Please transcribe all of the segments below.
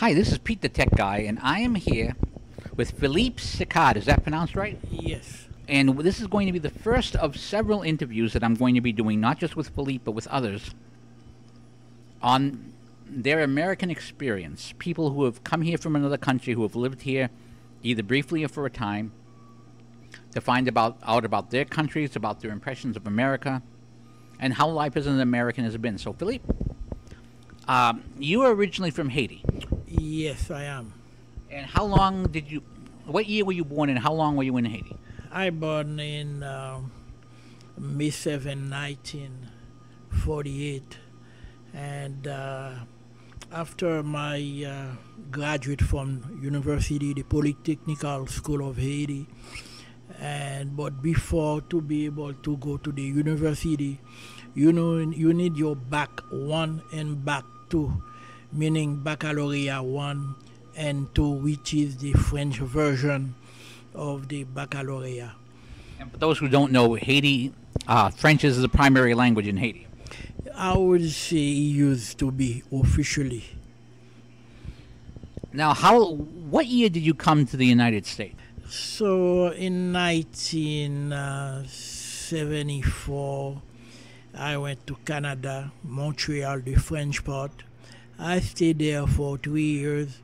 Hi, this is Pete the Tech Guy, and I am here with Philippe Sicard. Is that pronounced right? Yes. And this is going to be the first of several interviews that I'm going to be doing, not just with Philippe, but with others, on their American experience. People who have come here from another country, who have lived here either briefly or for a time, to find out about their countries, about their impressions of America, and how life as an American has been. So, Philippe, you are originally from Haiti. Yes, I am. And how long did you? What year were you born, and how long were you in Haiti? I born in May 7, 1948, and after my graduate from university, the Polytechnical School of Haiti, and but before to be able to go to the university, you need your bac 1 and bac 2, meaning baccalaureate 1 and 2, which is the French version of the baccalaureate. And for those who don't know, Haiti, French is the primary language in Haiti. I would say it used to be officially. Now, what year did you come to the United States? So in 1974, I went to Canada, Montreal, the French part. I stayed there for 3 years,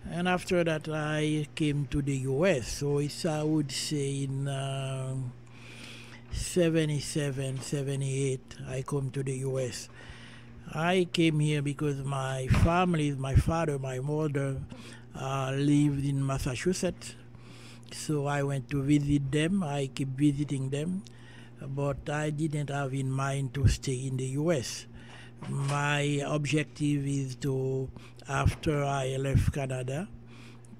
and after that I came to the U.S. So it's, I would say, in 77, 78, I come to the U.S. I came here because my family, my father, my mother, lived in Massachusetts. So I went to visit them. I keep visiting them, but I didn't have in mind to stay in the U.S. My objective is to, after I left Canada,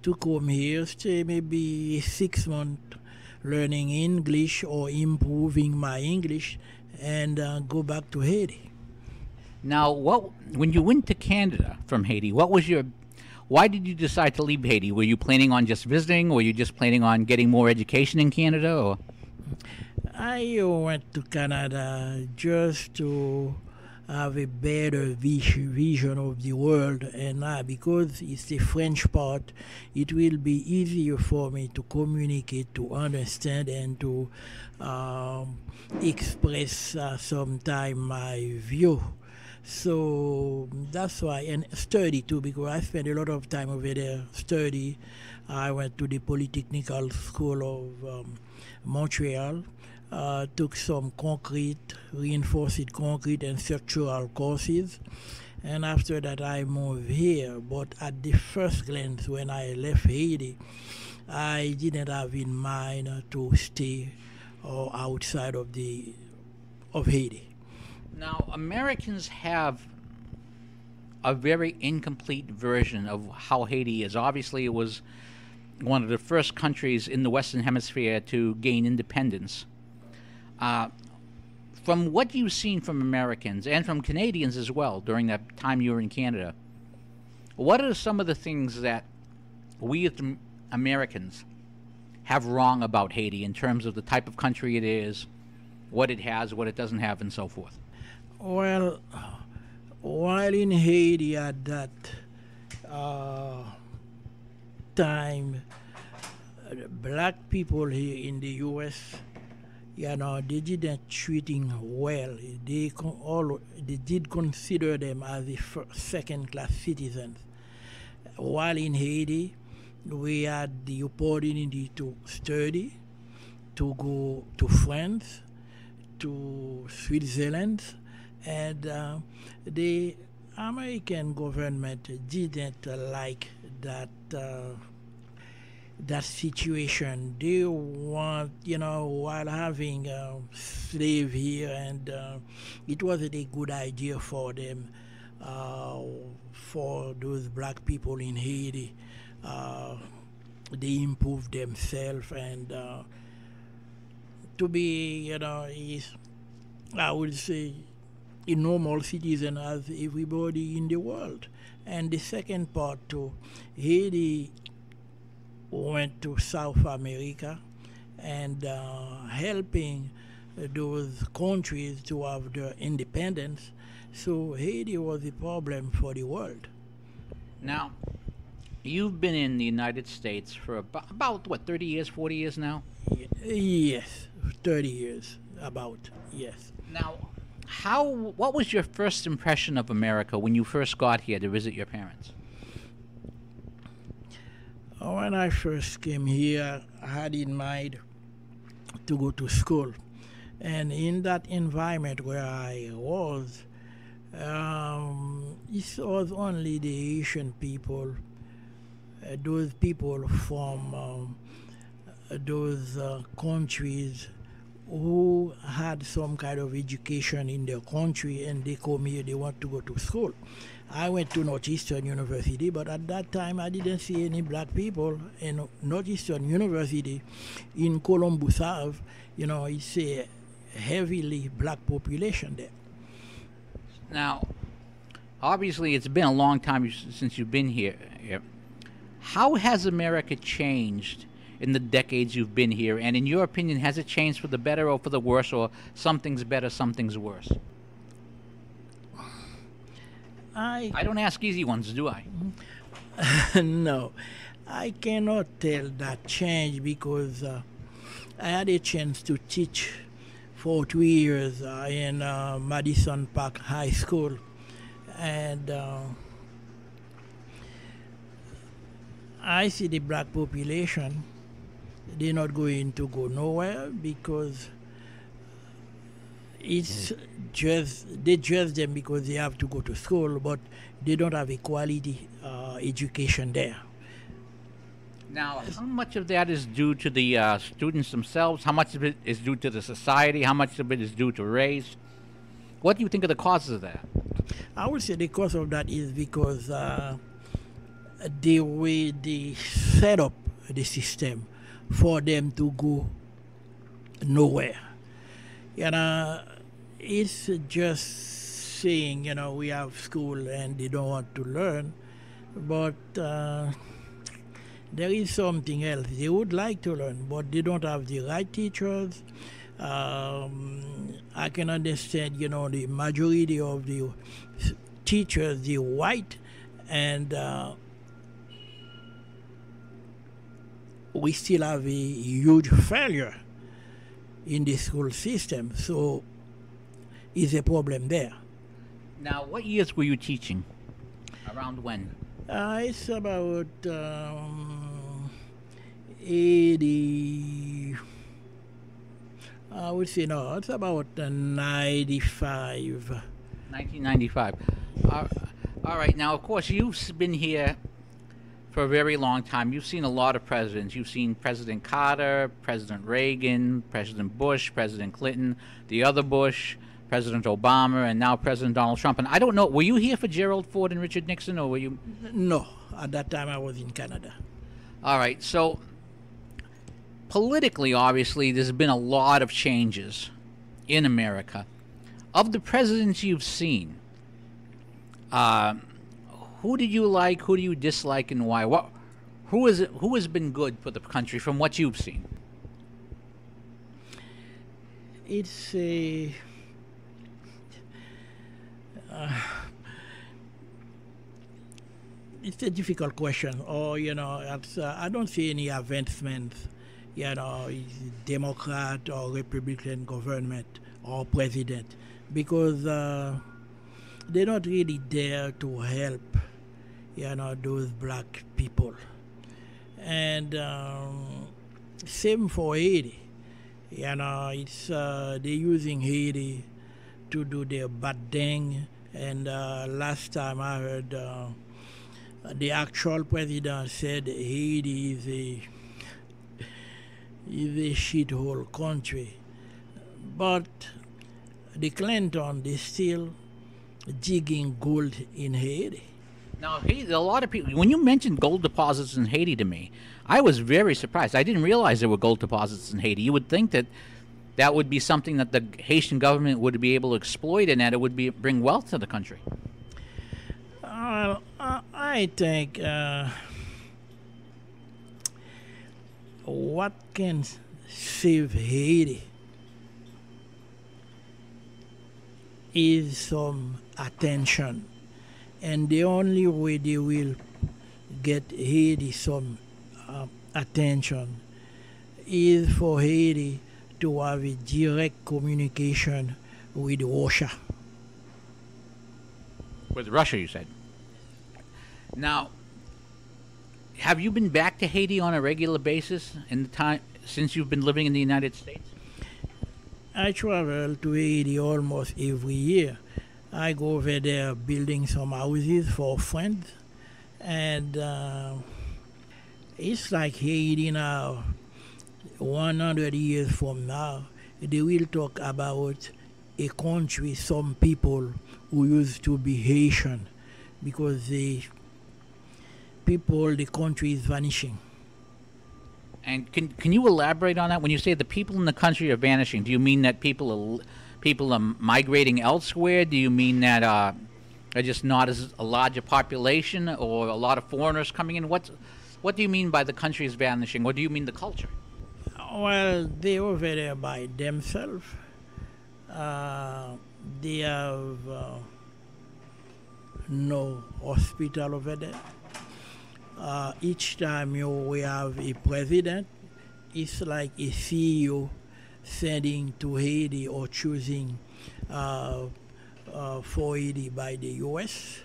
to come here, stay maybe 6 months learning English or improving my English, and go back to Haiti. Now, when you went to Canada from Haiti, why did you decide to leave Haiti? Were you planning on just visiting? Were you just planning on getting more education in Canada? Or? I went to Canada just to have a better vision of the world, and because it's the French part, it will be easier for me to communicate, to understand, and to express sometime my view. So that's why, and study too, because I spent a lot of time over there study. I went to the Polytechnical School of Montreal, took some concrete, reinforced concrete and structural courses, and after that I moved here. But at the first glance, when I left Haiti, I didn't have in mind to stay or outside of Haiti. Now, Americans have a very incomplete version of how Haiti is. Obviously, it was one of the first countries in the Western Hemisphere to gain independence. From what you've seen from Americans and from Canadians as well during that time you were in Canada, what are some of the things that we as Americans have wrong about Haiti in terms of the type of country it is, what it has, what it doesn't have, and so forth? Well, while in Haiti at that time, black people here in the U.S., they didn't treating well. They did consider them as the second-class citizens. While in Haiti, we had the opportunity to study, to go to France, to Switzerland, and the American government didn't like that situation. They want, while having slave here, and it wasn't a good idea for them, for those black people in Haiti. They improved themselves, and to be, I would say, a normal citizen as everybody in the world. And the second part too, Haiti went to South America and helping those countries to have their independence. So Haiti was a problem for the world. Now, You've been in the United States for about what, 30 years, 40 years now? Yes, 30 years, about, yes. Now, what was your first impression of America when you first got here to visit your parents? When I first came here, I had in mind to go to school. And in that environment where I was, it was only the Asian people, those people from those countries who had some kind of education in their country and they come here, they want to go to school. I went to Northeastern University, but at that time I didn't see any black people in Northeastern University in Columbus Ave. It's a heavily black population there. Now, obviously, it's been a long time since you've been here. How has America changed in the decades you've been here? And in your opinion, has it changed for the better or for the worse, or something's better, something's worse? I don't ask easy ones, do I? No, I cannot tell that change because I had a chance to teach for 2 years in Madison Park High School, and I see the black population. They're not going to go nowhere because it's just they judge them because they have to go to school, but they don't have a quality education there. Now, how much of that is due to the students themselves? How much of it is due to the society? How much of it is due to race? What do you think are the causes of that? I would say the cause of that is because the way they set up the system for them to go nowhere. It's just saying, we have school and they don't want to learn, but there is something else. They would like to learn, but they don't have the right teachers. I can understand, the majority of the teachers, the white, and we still have a huge failure in the school system. So it's a problem there. Now, what years were you teaching? Around when? It's about 80. I would say no. It's about 95. 1995. All right. Now, of course, you've been here for a very long time. You've seen a lot of presidents. You've seen President Carter, President Reagan, President Bush, President Clinton, the other Bush, President Obama, and now President Donald Trump. And I don't know, were you here for Gerald Ford and Richard Nixon, or were you? No, at that time I was in Canada. All right. So politically, obviously, there's been a lot of changes in America. Of the presidents you've seen, who did you like? Who do you dislike, and why? Who has been good for the country from what you've seen? It's a it's a difficult question. Or I don't see any advancements. Democrat or Republican government or president, because they're not really there to help those black people. And same for Haiti. It's they're using Haiti to do their bad thing. And last time I heard the actual president said Haiti is a shithole country. But the Clinton, they still digging gold in Haiti. Now, Haiti, a lot of people, when you mentioned gold deposits in Haiti to me, I was very surprised. I didn't realize there were gold deposits in Haiti. You would think that would be something that the Haitian government would be able to exploit and that it would bring wealth to the country. I think what can save Haiti is some attention. And the only way they will get Haiti some attention is for Haiti to have a direct communication with Russia. With Russia, you said. Now, have you been back to Haiti on a regular basis in the time since you've been living in the United States? I travel to Haiti almost every year. I go over there building some houses for friends, and it's like Haiti now. 100 years from now, they will talk about a country, some people who used to be Haitian, because the country is vanishing. And can you elaborate on that? When you say the people in the country are vanishing, do you mean that people are migrating elsewhere? Do you mean that are just not as a larger population, or a lot of foreigners coming in? What do you mean by the country is vanishing, or do you mean the culture? Well, they over there by themselves. They have no hospital over there. Each time we have a president, it's like a CEO sending to Haiti or choosing for Haiti by the U.S.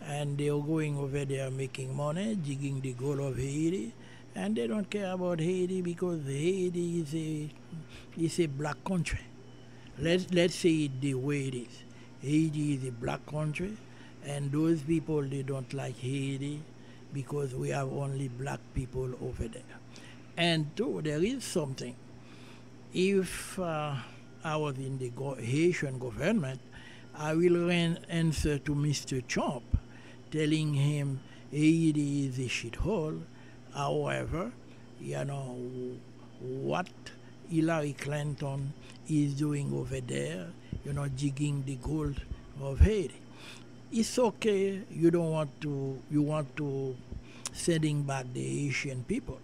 And they're going over there making money, digging the gold of Haiti, and they don't care about Haiti because Haiti is a black country. Let's say it the way it is. Haiti is a black country, and those people, they don't like Haiti because we have only black people over there. And two, there is something. If I was in the Haitian government, I will answer to Mr. Trump, telling him Haiti is a shithole. However, what Hillary Clinton is doing over there, digging the gold of Haiti. It's okay. You want to sending back the Asian people.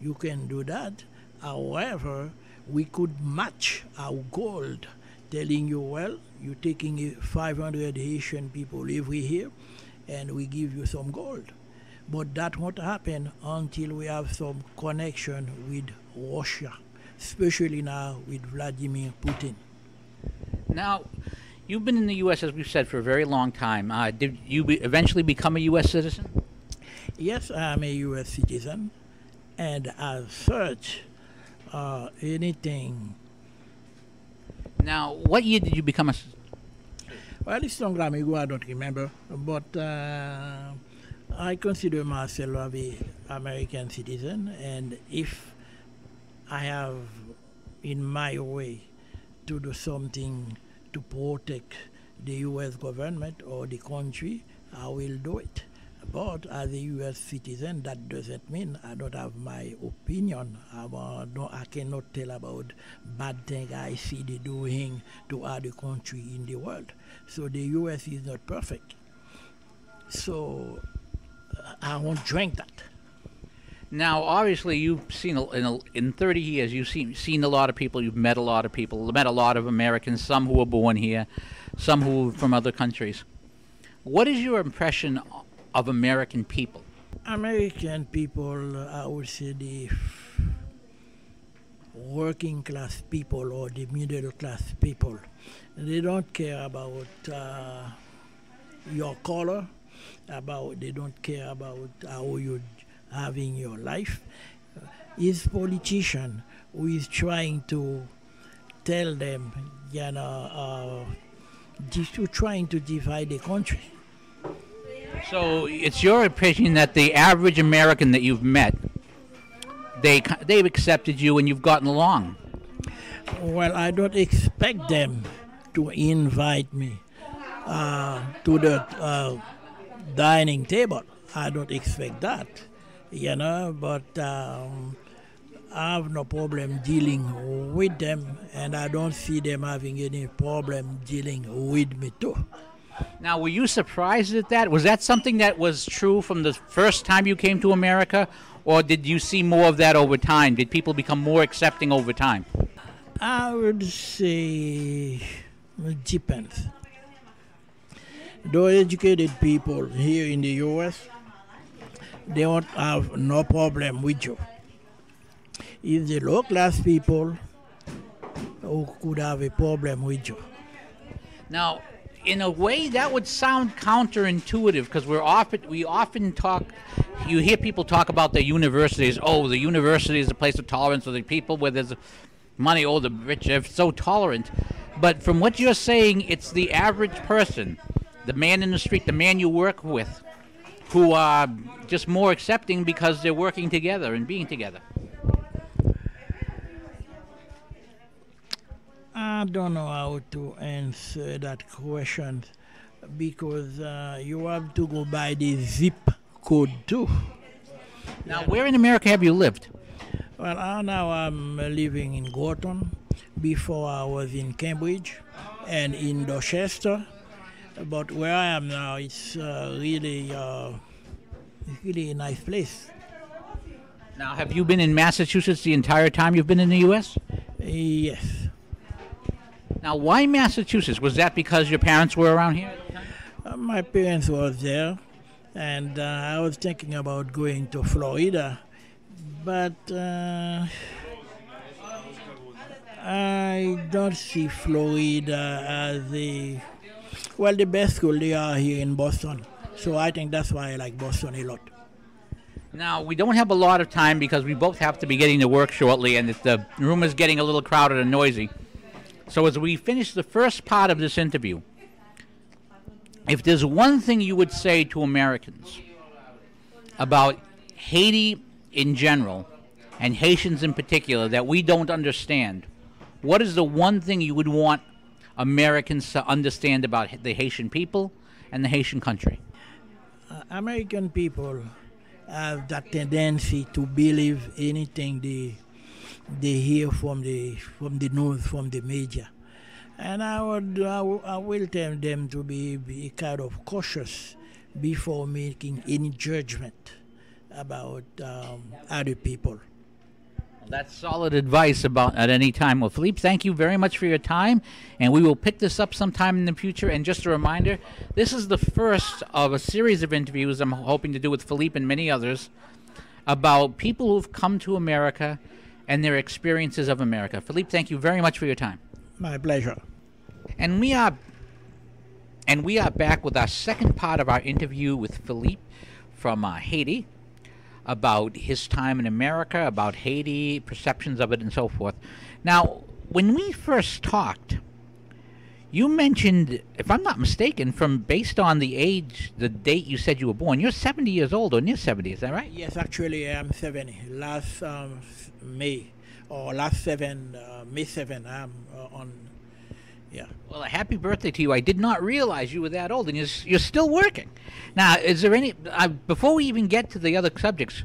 You can do that. However, we could match our gold, telling you, well, you're taking 500 Haitian people every year, and we give you some gold. But that won't happen until we have some connection with Russia, especially now with Vladimir Putin. Now, you've been in the U.S., as we've said, for a very long time. Did you eventually become a U.S. citizen? Yes, I'm a U.S. citizen, and as such, anything. Now, what year did you become a? Well, it's long time ago. I don't remember, but I consider myself an American citizen, and if I have in my way to do something to protect the U.S. government or the country, I will do it. But as a U.S. citizen, that doesn't mean I don't have my opinion. I cannot tell about bad things I see they doing to other countries in the world. So the U.S. is not perfect. So I won't drink that. Now, obviously, you've seen in 30 years, you've seen a lot of people. You've met a lot of people. Met a lot of Americans. Some who were born here, some who from other countries. What is your impression of American people? American people, I would say the working class people or the middle class people. They don't care about your color. They don't care about how you having your life. Is politician who is trying to tell them, trying to divide the country. So it's your opinion that the average American that you've met, they've accepted you and you've gotten along. Well, I don't expect them to invite me to the dining table. I don't expect that, but I have no problem dealing with them, and I don't see them having any problem dealing with me too. Now, were you surprised at that? Was that something that was true from the first time you came to America, or did you see more of that over time? Did people become more accepting over time? I would say it depends. The educated people here in the U.S., they won't have no problem with you. It's the low class people who could have a problem with you. Now, in a way, that would sound counterintuitive because we often talk. You hear people talk about the universities. Oh, the university is a place of tolerance, or the people where there's money. Oh, the rich are so tolerant. But from what you're saying, it's the average person, the man in the street, the man you work with, who are just more accepting because they're working together and being together. I don't know how to answer that question because you have to go by the zip code too. Now, where in America have you lived? Well, now I'm living in Gorton. Before I was in Cambridge and in Dorchester. But where I am now, it's really a nice place. Now, have you been in Massachusetts the entire time you've been in the U.S.? Yes. Now, why Massachusetts? Was that because your parents were around here at the time? My parents were there, and I was thinking about going to Florida, but I don't see Florida as the best school they are here in Boston. So I think that's why I like Boston a lot. Now, we don't have a lot of time because we both have to be getting to work shortly, and the room is getting a little crowded and noisy. So as we finish the first part of this interview, if there's one thing you would say to Americans about Haiti in general and Haitians in particular that we don't understand, what is the one thing you would want Americans to understand about the Haitian people and the Haitian country? American people have that tendency to believe anything they hear from the news, from the media. And I will tell them to be kind of cautious before making any judgment about other people. That's solid advice about at any time. Well, Philippe, thank you very much for your time, and we will pick this up sometime in the future. And just a reminder, this is the first of a series of interviews I'm hoping to do with Philippe and many others about people who've come to America and their experiences of America. Philippe, thank you very much for your time. My pleasure. And we are back with our second part of our interview with Philippe from Haiti, about his time in America, about Haiti, perceptions of it, and so forth. Now, when we first talked, you mentioned, if I'm not mistaken, based on the age, the date you said you were born, you're 70 years old or near 70, is that right? Yes, actually I'm 70. Last May, or last May 7, I'm on, yeah. Well, a happy birthday to you. I did not realize you were that old, and you're still working. Now, is there any, before we even get to the other subjects,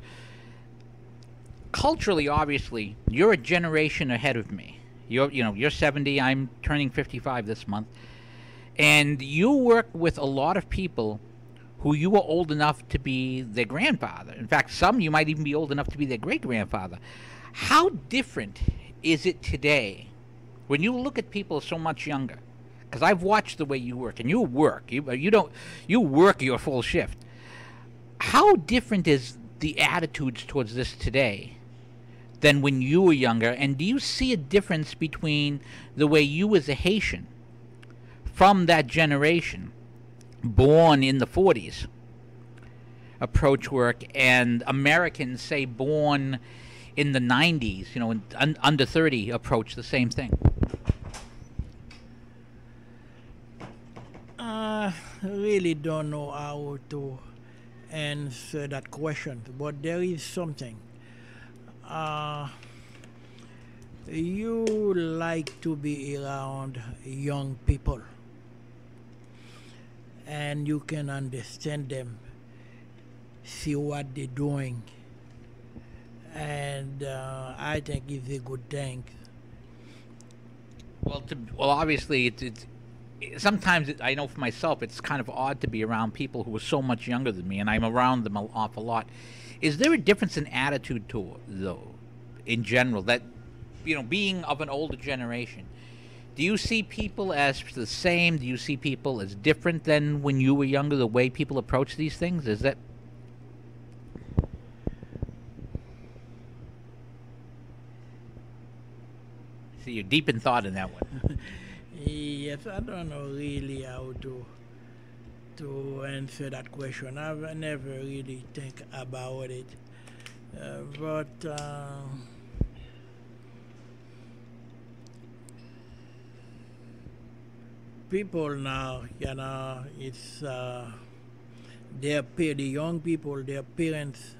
culturally, obviously, you're a generation ahead of me. You're 70, I'm turning 55 this month. And you work with a lot of people who you were old enough to be their grandfather. In fact, some you might even be old enough to be their great-grandfather. How different is it today when you look at people so much younger? Because I've watched the way you work, and you work. You work your full shift. How different is the attitudes towards this today than when you were younger? And do you see a difference between the way you as a Haitian from that generation, born in the 40s, approach work, and Americans, say, born in the 90s, under 30, approach the same thing? I really don't know how to answer that question, but there is something. You like to be around young people, and you can understand them, see what they're doing, and I think it's a good thing. Well, obviously, it's sometimes I know for myself it's kind of odd to be around people who are so much younger than me, and I'm around them an awful lot. Is there a difference in attitude though, in general, that being of an older generation? Do you see people as the same? Do you see people as different than when you were younger? The way people approach these things, is that? See, you're deep in thought in that one. Yes, I don't know really how to answer that question. I've never really think about it, but people now, it's the young people, their parents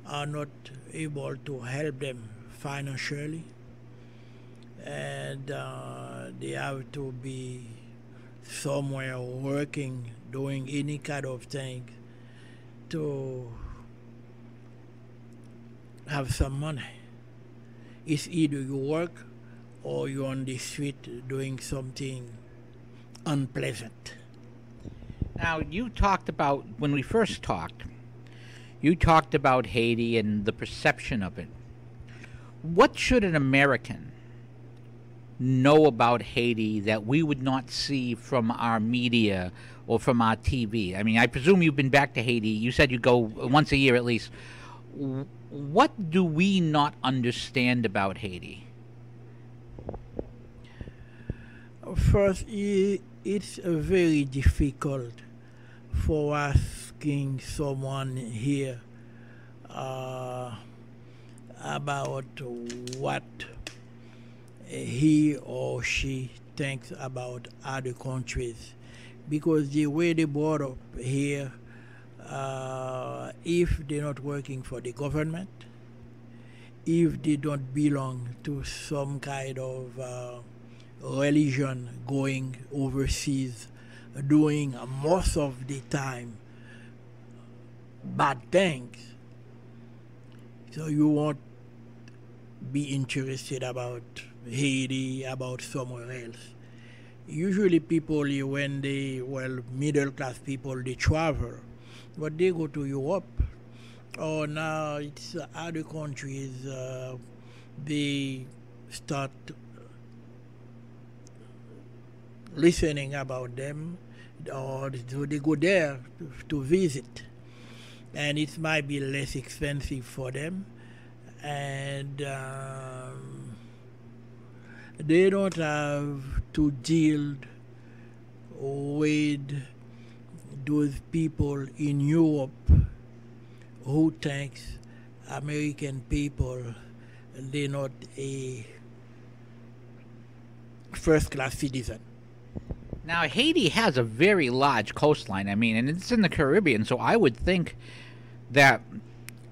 are not able to help them financially, and they have to be somewhere working, doing any kind of thing to have some money. It's either you work or you're on the street doing something unpleasant. Now, you talked about, when we first talked, you talked about Haiti and the perception of it. What should an American know about Haiti that we would not see from our media or from our TV? I mean, I presume you've been back to Haiti. You said you go once a year at least. What do we not understand about Haiti? First, it's very difficult for asking someone here about what he or she thinks about other countries, because the way they brought up here, if they're not working for the government, if they don't belong to some kind of religion going overseas, doing most of the time bad things, so you won't be interested about Haiti, about somewhere else. Usually people, when middle class people, they travel, but they go to Europe, or now it's other countries, they start listening about them, or so they go there to visit, and it might be less expensive for them, and they don't have to deal with those people in Europe who thinks American people, they're not a first class citizen. Now, Haiti has a very large coastline. I mean, and it's in the Caribbean, so I would think that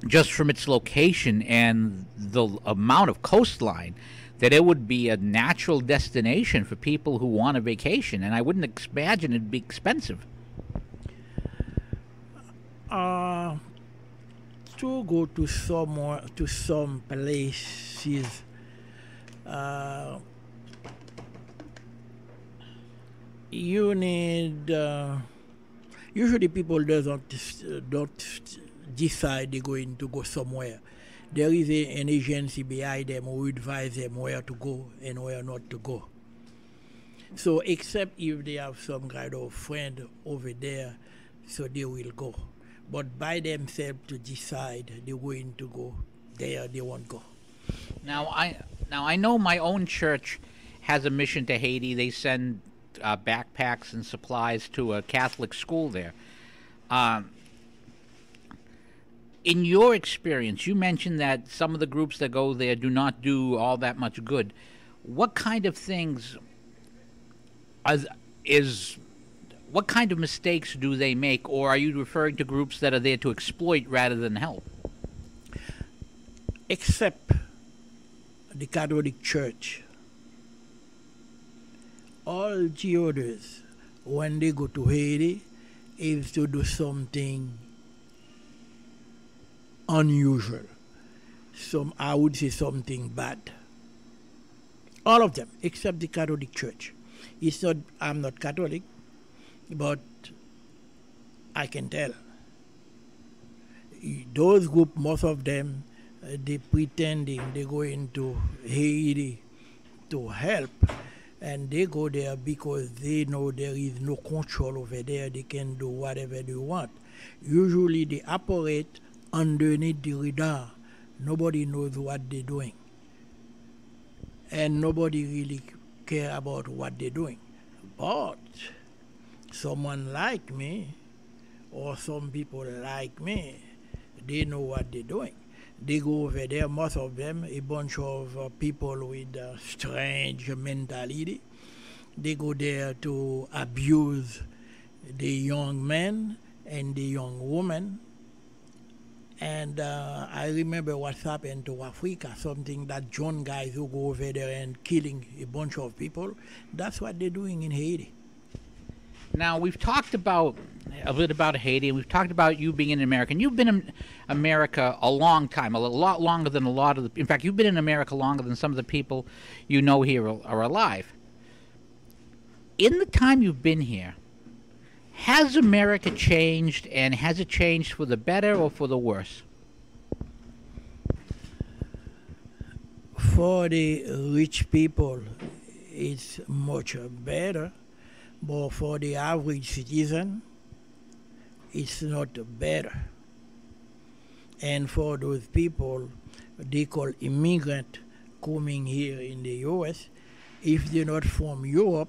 just from its location and the amount of coastline, that it would be a natural destination for people who want a vacation, and I wouldn't imagine it'd be expensive. To go to some places, you need usually people don't decide they're going to go somewhere. There is an agency behind them who advise them where to go and where not to go. So except if they have some kind of friend over there, so they will go. But by themselves to decide they're going to go there, they won't go. Now I know my own church has a mission to Haiti. They send backpacks and supplies to a Catholic school there. In your experience, you mentioned that some of the groups that go there do not do all that much good. What kind of things what kind of mistakes do they make, or are you referring to groups that are there to exploit rather than help? Except the Catholic Church, all the others, when they go to Haiti, is to do something unusual. I would say something bad. All of them, except the Catholic Church. It's not. I'm not Catholic, but I can tell. Those group, most of them, they pretending they go into Haiti to help, and they go there because they know there is no control over there. They can do whatever they want. Usually they operate underneath the radar. Nobody knows what they're doing. and nobody really care about what they're doing. But someone like me, or some people like me, they know what they're doing. They go over there, most of them, a bunch of people with strange mentality. They go there to abuse the young men and the young women. And I remember what's happened to Africa, something that John guys who go over there and killing a bunch of people. That's what they're doing in Haiti. Now, we've talked about a bit about Haiti. We've talked about you being an American. You've been in America a long time, a lot longer than a lot of the. In fact, you've been in America longer than some of the people you know here are alive. In the time you've been here, has America changed, and has it changed for the better or for the worse? For the rich people, it's much better, but for the average citizen, it's not better. And for those people they call immigrant coming here in the US, if they're not from Europe,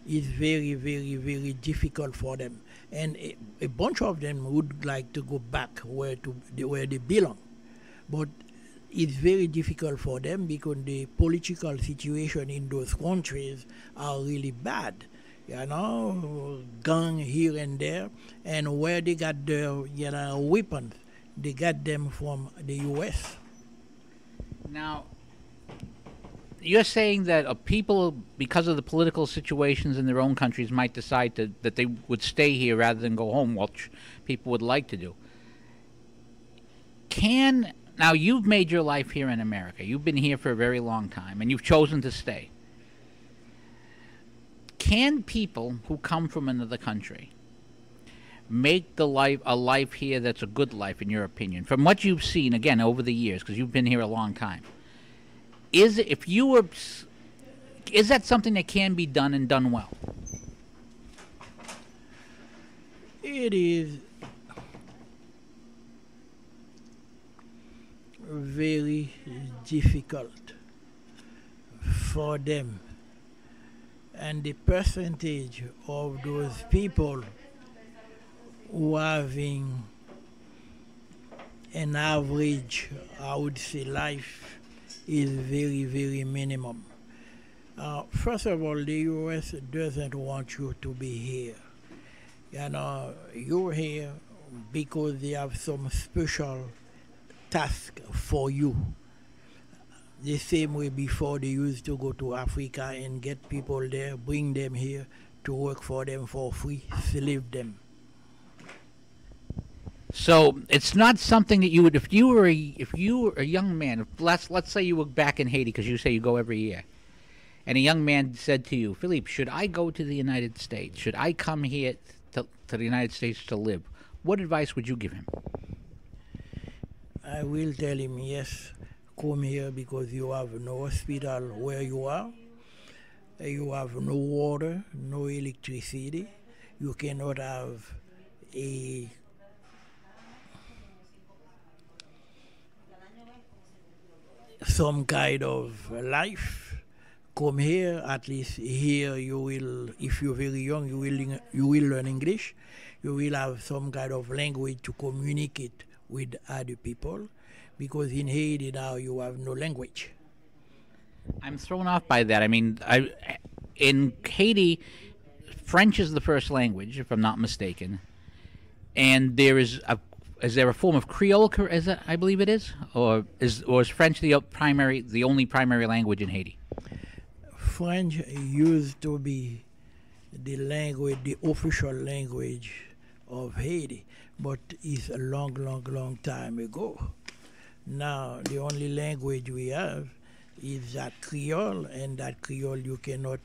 it's very, very, very difficult for them. And a bunch of them would like to go back where they belong. But it's very difficult for them because the political situation in those countries are really bad. You know, gang here and there, and where they got their weapons, they got them from the U.S. Now, you're saying that people, because of the political situations in their own countries, might decide that they would stay here rather than go home, which people would like to do. Now, you've made your life here in America. You've been here for a very long time, and you've chosen to stay. Can people who come from another country make a life here that's a good life, in your opinion, from what you've seen, again, over the years, because you've been here a long time? Is that something that can be done and done well? It is very difficult for them, and the percentage of those people who are having an average, I would say, life is very, very minimum. First of all, the U.S. doesn't want you to be here. You know, you're here because they have some special task for you. The same way before they used to go to Africa and get people there, bring them here to work for them for free, slave them. So it's not something that you would, if you were a young man, let's say you were back in Haiti, because you say you go every year, and a young man said to you, Philippe, should I go to the United States? Should I come here to the United States to live? What advice would you give him? I will tell him, yes, come here because you have no hospital where you are. You have no water, no electricity. You cannot have some kind of life. Come here, at least here you will, if you're very young, you will learn English. You will have some kind of language to communicate with other people, because in Haiti now you have no language. I'm thrown off by that. I mean, in Haiti, French is the first language, if I'm not mistaken, and is there a form of Creole? I believe it is, or is French the only primary language in Haiti? French used to be the official language of Haiti, but it's a long, long, long time ago. Now the only language we have is that Creole, and that Creole you cannot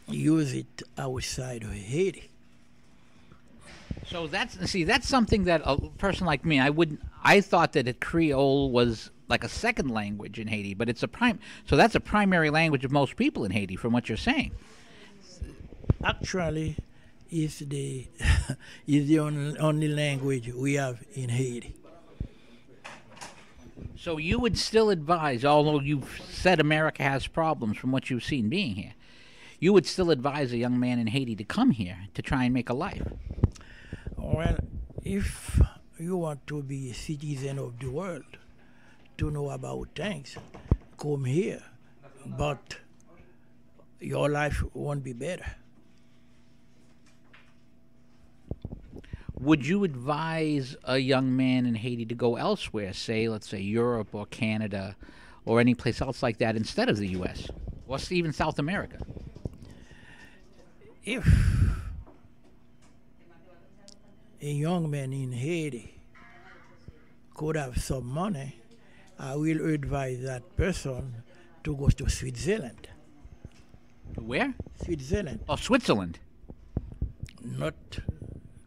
use it outside of Haiti. So that's something that a person like me, I thought that Creole was like a second language in Haiti, but so that's a primary language of most people in Haiti, from what you're saying. Actually, it's the is the only language we have in Haiti. So you would still advise, although you've said America has problems from what you've seen being here, you would still advise a young man in Haiti to come here to try and make a life. Well, if you want to be a citizen of the world, to know about things, come here. But your life won't be better. Would you advise a young man in Haiti to go elsewhere, say, let's say Europe or Canada or any place else like that instead of the U.S. or even South America? If a young man in Haiti could have some money, I will advise that person to go to Switzerland. Where? Switzerland, Oh, Switzerland. not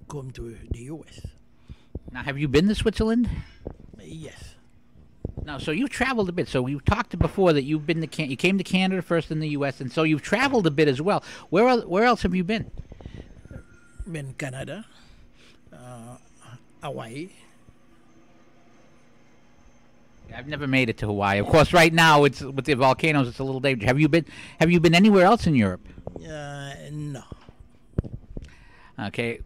come to the U.S. Now, have you been to Switzerland? Yes. No, so you've traveled a bit. So we've talked before that you've been to you came to Canada first, in the U.S., and so you've traveled a bit as well. Where else have you been? Been Canada, Hawaii. I've never made it to Hawaii. Of course, right now it's with the volcanoes. It's a little dangerous. Have you been anywhere else in Europe? No. Okay,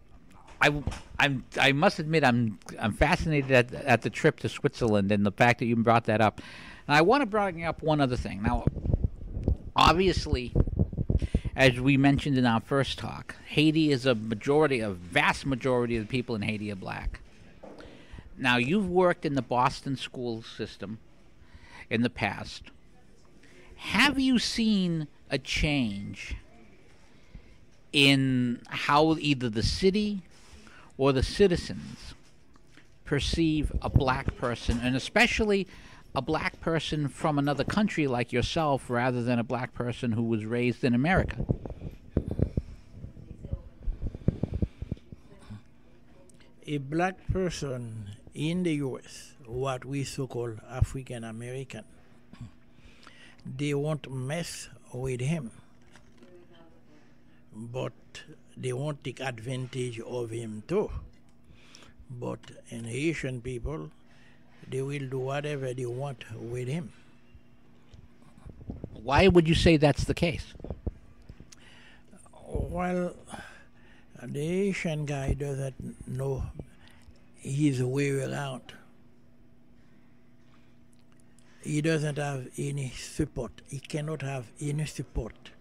I must admit I'm fascinated at the trip to Switzerland and the fact that you brought that up. And I want to bring up one other thing. Now, obviously, as we mentioned in our first talk, Haiti is a vast majority of the people in Haiti are black. Now, you've worked in the Boston school system in the past. Have you seen a change in how either the city or the citizens perceive a black person, and especially a black person from another country like yourself, rather than a black person who was raised in America? A black person in the U.S., what we so-called African American, they won't mess with him, but they won't take advantage of him too. But in Haitian people, they will do whatever they want with him. Why would you say that's the case? Well, the Haitian guy doesn't know his way around. He doesn't have any support. He cannot have any support.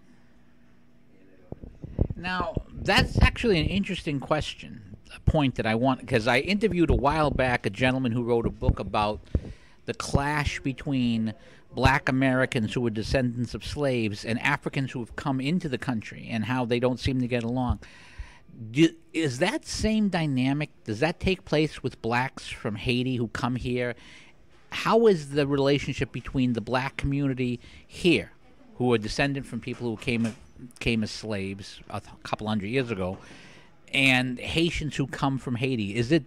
Now, that's actually an interesting question, a point that I want, because I interviewed a while back a gentleman who wrote a book about the clash between black Americans who were descendants of slaves and Africans who have come into the country and how they don't seem to get along. Is that same dynamic, does that take place with blacks from Haiti who come here? How is the relationship between the black community here, who are descendant from people who came as slaves a couple hundred years ago, and Haitians who come from Haiti? Is it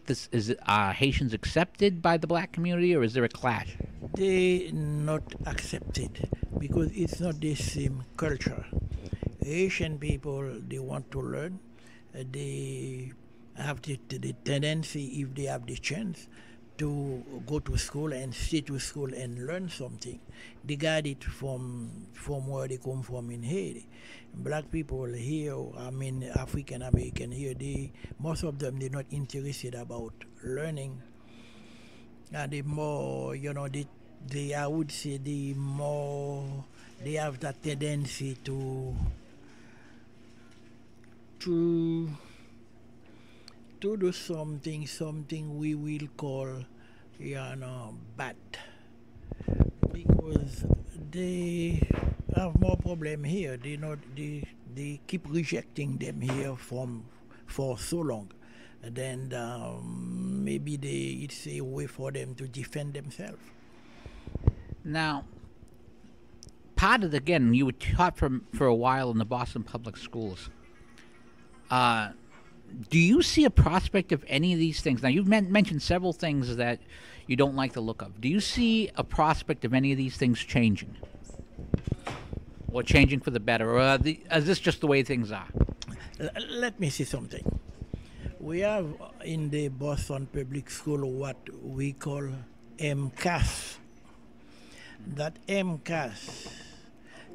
Haitians accepted by the black community, or is there a clash? They not accepted because it's not the same culture. Haitian people, they want to learn. They have the tendency, if they have the chance, to go to school and stay to school and learn something. They got it from where they come from in Haiti. Black people here, I mean African American here, most of them, they're not interested about learning. And the more, I would say the more they have that tendency to do something we will call, bad, because they have more problem here. They keep rejecting them here for so long, and then maybe it's a way for them to defend themselves. Now, again, you were taught for a while in the Boston public schools. Do you see a prospect of any of these things? Now, you've mentioned several things that you don't like the look of. Do you see a prospect of any of these things changing? Or changing for the better? Or is this just the way things are? Let me see something. We have in the Boston Public School what we call MCAS, that MCAS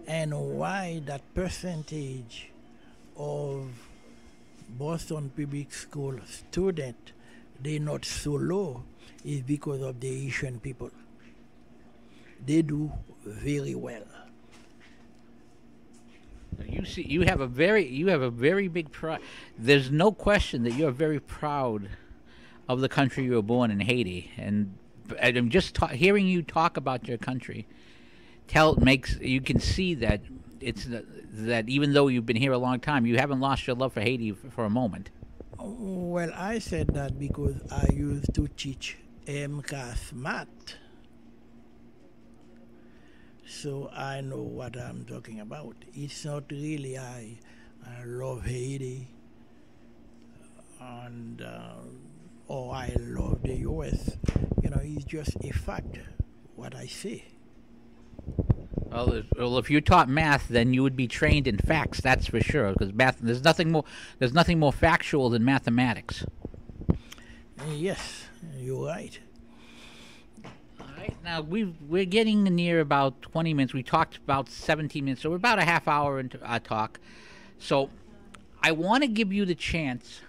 and why that percentage of Boston Public School student they not so low is because of the Asian people. They do very well. You see, you have a very big pride. There's no question that you're very proud of the country you were born in, Haiti, and I'm just hearing you talk about your country. Makes you can see that that even though you've been here a long time, you haven't lost your love for Haiti for a moment. Well, I said that because I used to teach MCAS math. So I know what I'm talking about. It's not really I love Haiti and or I love the U.S. You know, it's just a fact what I say. Well, if you taught math, then you would be trained in facts. That's for sure. Because math, there's nothing more factual than mathematics. Yes, you're right. All right. Now we're getting near about 20 minutes. We talked about 17 minutes, so we're about a half hour into our talk. So I want to give you the chance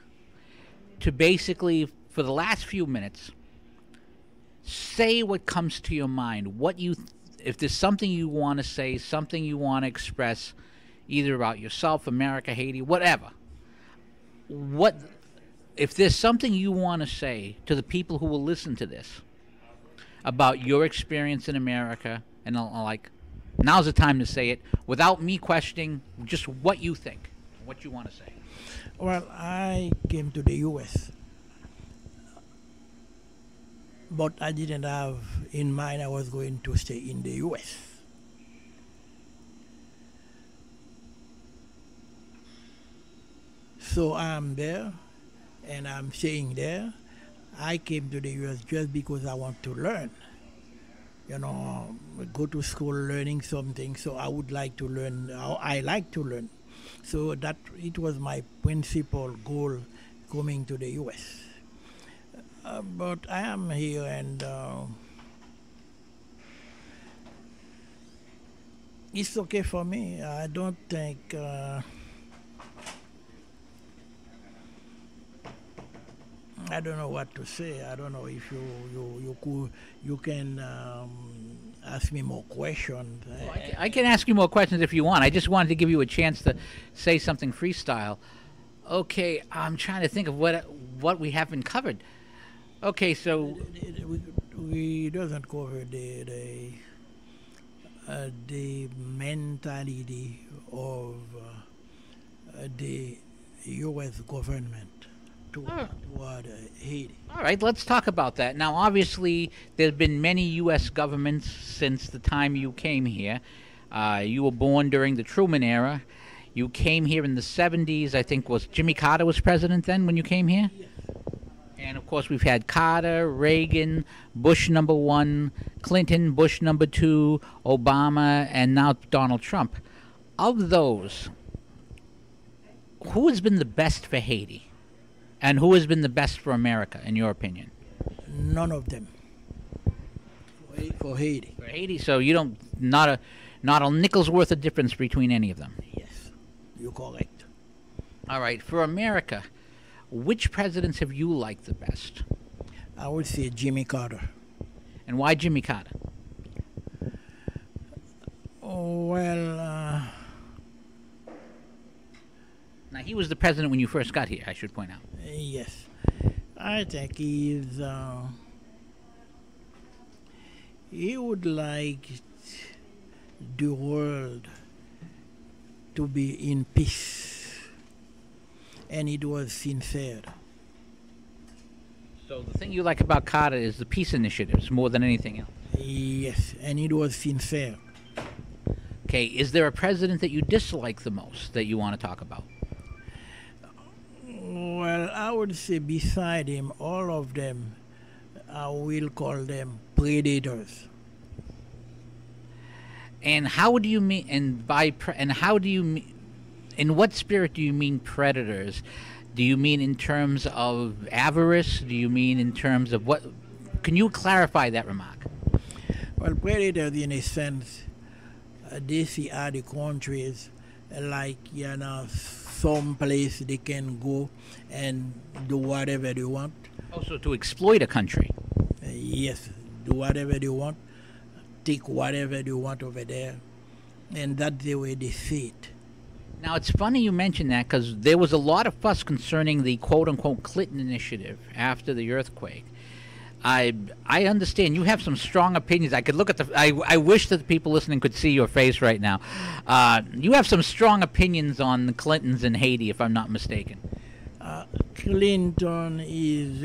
to basically, for the last few minutes, say what comes to your mind. If there's something you want to say, something you want to express, either about yourself, America, Haiti, whatever. If there's something you want to say to the people who will listen to this about your experience in America, and like, now's the time to say it without me questioning, just what you think, what you want to say. Well, I came to the U.S., but I didn't have in mind I was going to stay in the U.S. So I'm there, and I'm staying there. I came to the U.S. just because I want to learn. You know, go to school learning something. So I would like to learn. I like to learn. So that it was my principal goal coming to the U.S. But I am here, and it's okay for me. I don't think. I don't know what to say. I don't know if you can ask me more questions. Well, I can ask you more questions if you want. I just wanted to give you a chance to say something freestyle. Okay, I'm trying to think of what we haven't covered. Okay, so we doesn't cover the mentality of the U.S. government toward Haiti. All right, let's talk about that. Now, obviously, there's been many U.S. governments since the time you came here. You were born during the Truman era. You came here in the 70s. I think was Jimmy Carter was president then when you came here? Yes. And, of course, we've had Carter, Reagan, Bush #1, Clinton, Bush #2, Obama, and now Donald Trump. Of those, who has been the best for Haiti? And who has been the best for America, in your opinion? None of them. For Haiti. For Haiti, so you don't not a nickel's worth of difference between any of them. Yes, you're correct. All right, for America, which presidents have you liked the best? I would say Jimmy Carter. And why Jimmy Carter? Well, now he was the president when you first got here, I should point out. yes, I think he would like the world to be in peace, and it was sincere. So the thing you like about Carter is the peace initiatives more than anything else. Yes, and it was sincere. Okay, is there a president that you dislike the most that you want to talk about? Well, I would say beside him, all of them, I will call them predators. And how do you mean? And how do you mean? In what spirit do you mean predators? Do you mean in terms of avarice? Do you mean in terms of what? Can you clarify that remark? Well, predators, in a sense, they see other countries like, some place they can go and do whatever they want. Also, to exploit a country. Yes, do whatever they want, take whatever they want over there, and that's the way they see it. Now, it's funny you mentioned that because there was a lot of fuss concerning the quote-unquote Clinton initiative after the earthquake. I understand you have some strong opinions. I could look at the. I wish that the people listening could see your face right now. You have some strong opinions on the Clintons in Haiti, if I'm not mistaken. Clinton is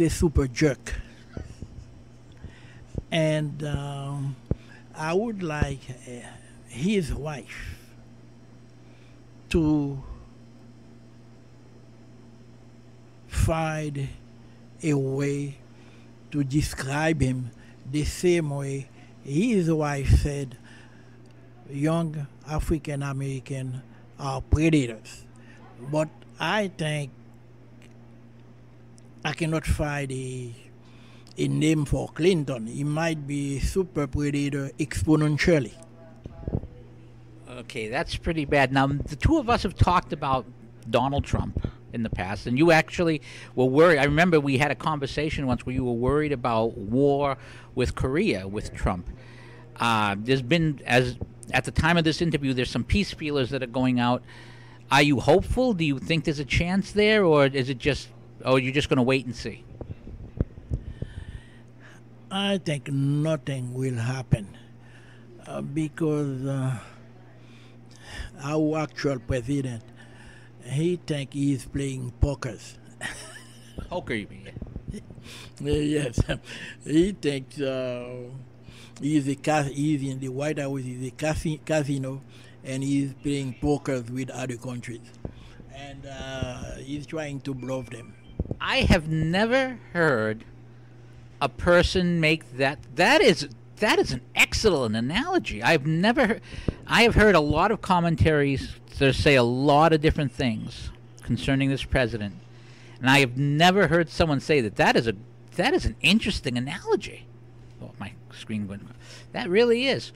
a super jerk, and I would like his wife to find a way to describe him the same way his wife said young African American are predators. But I think I cannot find a name for Clinton. He might be super predator exponentially. Okay, that's pretty bad. Now, the two of us have talked about Donald Trump in the past, and you actually were worried. I remember we had a conversation once where you were worried about war with Korea with Trump. There's been, as at the time of this interview, there's some peace feelers that are going out. Are you hopeful? Do you think there's a chance there, or is it just, oh, you're just going to wait and see? I think nothing will happen because our actual president, he think he's playing pokers. Poker, you mean? Yes, he thinks he's in the White House. He's a casino, and he's playing pokers with other countries, and he's trying to bluff them. I have never heard a person make that. That is an excellent analogy. I have heard a lot of commentaries that say a lot of different things concerning this president, and I have never heard someone say that. That is an interesting analogy. Oh, my screen went. That really is.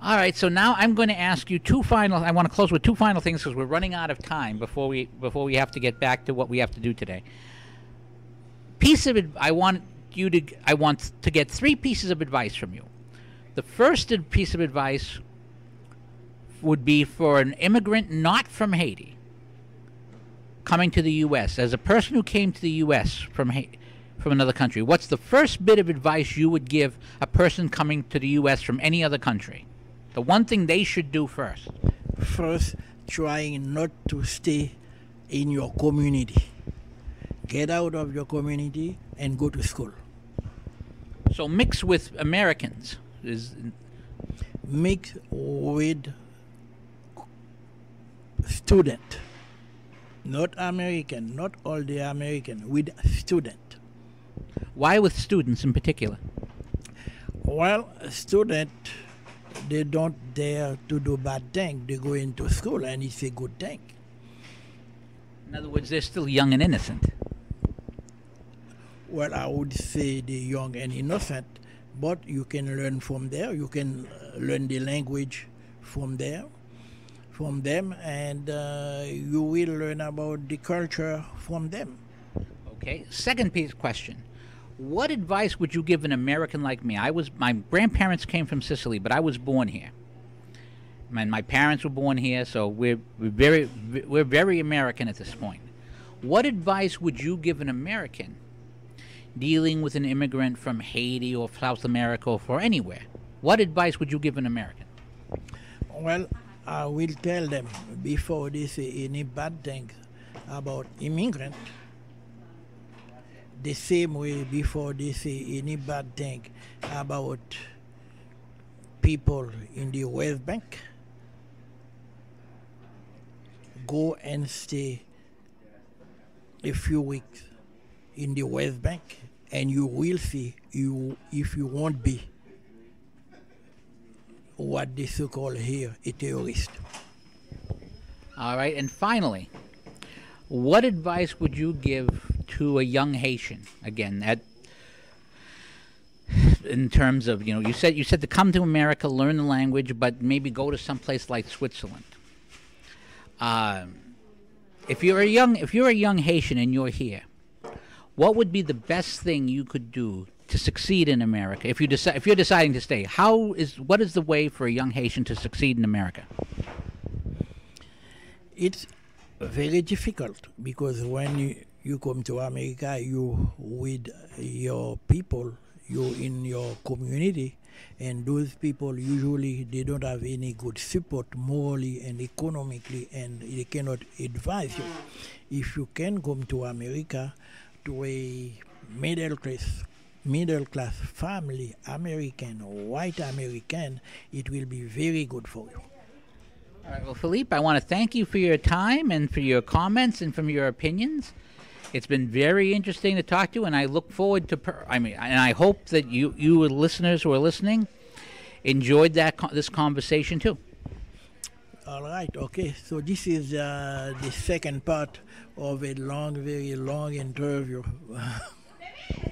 All right, so now I'm going to ask you two final. I want to close with two final things because we're running out of time before we have to get back to what we have to do today. I want to get three pieces of advice from you. The first piece of advice would be for an immigrant not from Haiti coming to the U.S. As a person who came to the U.S. from another country, what's the first bit of advice you would give a person coming to the U.S. from any other country? The one thing they should do first. First, trying not to stay in your community. Get out of your community and go to school. So mix with Americans. Mix with student. Not American, not all the American, with student. Why with students in particular? Well, student, they don't dare to do bad thing. They go into school and it's a good thing. In other words, they're still young and innocent. Well, I would say the young and innocent, but you can learn from there. You can learn the language from them, and you will learn about the culture from them. Okay. Second piece question. What advice would you give an American like me? My grandparents came from Sicily, but I was born here. And my parents were born here, so we're very American at this point. What advice would you give an American dealing with an immigrant from Haiti or South America or for anywhere? What advice would you give an American? Well, I will tell them before they say any bad thing about immigrants, the same way before they say any bad thing about people in the West Bank, go and stay a few weeks in the West Bank, and you will see if you won't be what they so-called here a terrorist. All right, and finally, what advice would you give to a young Haitian? Again, in terms of, you said to come to America, learn the language, but maybe go to some place like Switzerland. If you're a young Haitian and you're here, what would be the best thing you could do to succeed in America? If you're deciding to stay, what is the way for a young Haitian to succeed in America? It's very difficult because when you come to America, you with your people, you in your community, and those people usually they don't have any good support morally and economically, and they cannot advise you. If you can come to America to a middle class family, American, white American, it will be very good for you. All right, well, Philippe, I want to thank you for your time and for your comments and from your opinions. It's been very interesting to talk to you, and I look forward to. And I hope that you listeners who are listening enjoyed this conversation too. All right, okay. So this is the second part of a very long interview.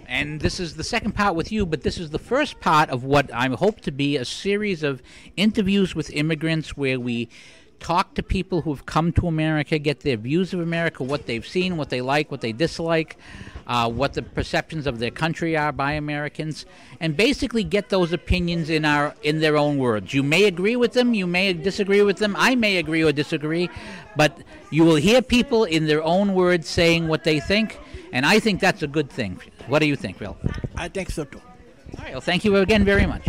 And this is the second part with you, but this is the first part of what I hope to be a series of interviews with immigrants where we talk to people who've come to America, get their views of America, what they've seen, what they like, what they dislike, what the perceptions of their country are by Americans, and basically get those opinions in their own words. You may agree with them, you may disagree with them, I may agree or disagree, but you will hear people in their own words saying what they think, and I think that's a good thing. What do you think, Phil? I think so too. All right, well, thank you again very much.